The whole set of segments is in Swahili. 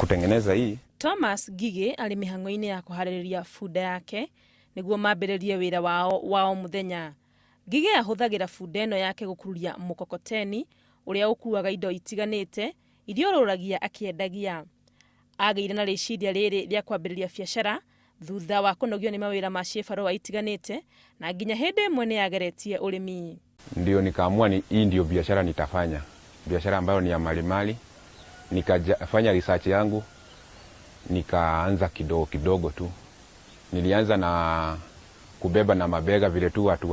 kutengeneza hii. Thomas Ngigĩ arĩ mĩhang'o-inĩ ya kũharĩrĩria bunda yake nĩguo mambĩrĩrie wĩra wao mũthenya. Ngigĩ ahũthagĩra bunda ĩno yake gũkururia mũkokoteni ũrĩa ũkuaga indo itiganĩte iria ũrũragia akĩendagia. Agĩire na rĩciria rĩrĩ rĩa kwambĩrĩria biacara thutha wa kũnogio nĩ mawĩra ma ciĩbarũa itiganĩte na nginya hĩndĩ ĩmwe nĩ ageretie ũrĩmi. Ndio nikaamua hii ndio biashara nitafanya. Biashara ambayo ni ya malimali. Nikafanya research yangu. Nikaanza kidogo tu. Nilianza na kubeba na mabega vile tu watu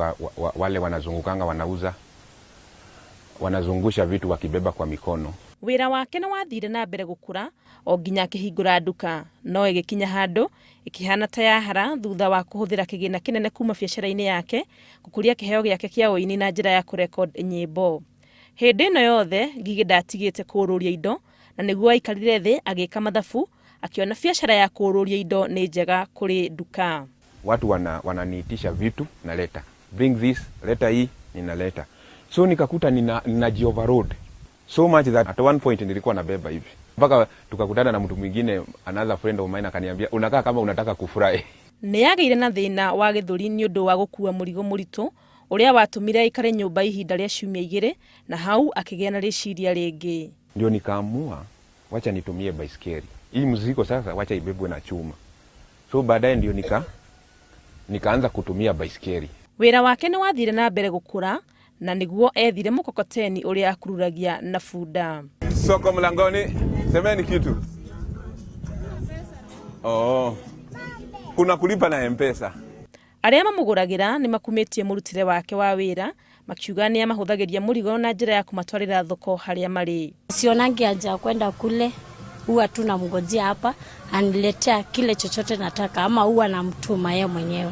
wale wanazungukanga wanauza. Wanazungusha vitu wakibeba kwa mikono. Wĩra wake nĩ wathire na mbere gũkũra o nginya akĩhingũra nduka, no ĩgĩkinya handũ ĩkĩhana ta yahara thutha wa kũhũthĩra kĩgĩna kĩnene kuma biacara-inĩ yake gũkũria kĩheo gĩake kĩa ũini na njĩra ya kũrekondi nyĩmbo. Hĩndĩ ĩno yothe Ngigĩ ndatigĩte kũrũria indo, na nĩguo aikarire thĩ agĩka mathabu akiona biacara ya kũrũria indo nĩ njega kũrĩ nduka. Watu wananiitisha vitu na leta. Bring this, leta hii, ninaleta. So nikakuta ninaji-overload. So much that at one point nilikuwa nabeba hivi. Mpaka tukakutana na mtu mwingine, another friend of mine, akaniambia unakaa kama unataka kufurahi. Nĩ agĩire na thĩna wa gĩthũri nĩ ũndũ wa gũkua mũrigo mũritũ ũrĩa watũmire aikare nyũmba ihinda rĩa ciumia 2 na hau akĩgĩa na rĩciria rĩngĩ. Ndio nikaamua wacha nitumie baiskeli. Hii mzigo sasa wacha ibebwe na chuma. So baadaye ndio nikaanza kutumia baiskeli. Wĩra wake nĩ wathire na mbere gũkũra na nĩguo ethire mũkokoteni ũrĩa akururagia na bunda. Soko mlangoni, semeni kitu. Kuna kulipa na M-Pesa. Arĩa mamũgũragĩra nĩ makumĩtie mũrutĩre wake wa wĩra, makiuga nĩ amahũthagĩria mũrigo na njĩra ya kũmatwarĩra thoko harĩa marĩ. Sionangi haja kwenda kule, huwa tu namngojea hapa aniletea kile chochote nataka, ama huwa namtuma yeye mwenyewe.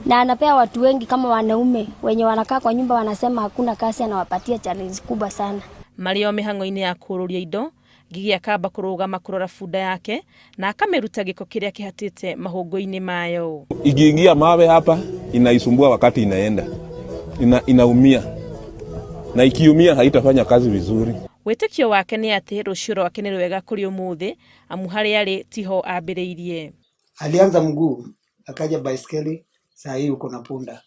Na anapea watu wengi kama wanaume wenye wanakaa kwa nyumba wanasema hakuna kazi, anawapatia challenge kubwa sana. Marĩ o mĩhang'o-inĩ ya kũrũria indo, Ngigĩ akamba kũrũgama kũrora bunda yake na akamĩruta gĩko kĩrĩa kĩhatĩte mahũngũ-inĩ mayo. Ikiingia mawe hapa inaisumbua wakati inaenda. Inaumia. Na ikiumia haitafanya kazi vizuri. Wĩtĩkio wake nĩ atĩ rũciũ rwake nĩ rwega kũrĩ ũmũthĩ, amu harĩa arĩ tiho ambĩrĩirie. Alianza mguu, akaja baiskeli, saa hii uko na punda.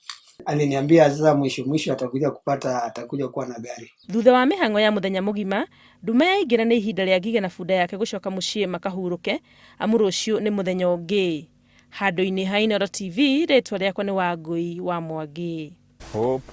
Aliniambia sasa mwisho atakuja kuwa na gari. Thutha wa mĩhang'o ya mũthenya mũgima, ndume yaingĩra nĩ ihinda rĩa Ngigĩ na bunda yake gũcoka mũciĩ makahurũke, amu rũciũ nĩ mũthenya ũngĩ. Handũ-inĩ ha Inooro TV, rĩtwa rĩakwa nĩ Wangũi wa Mwangi. Hope.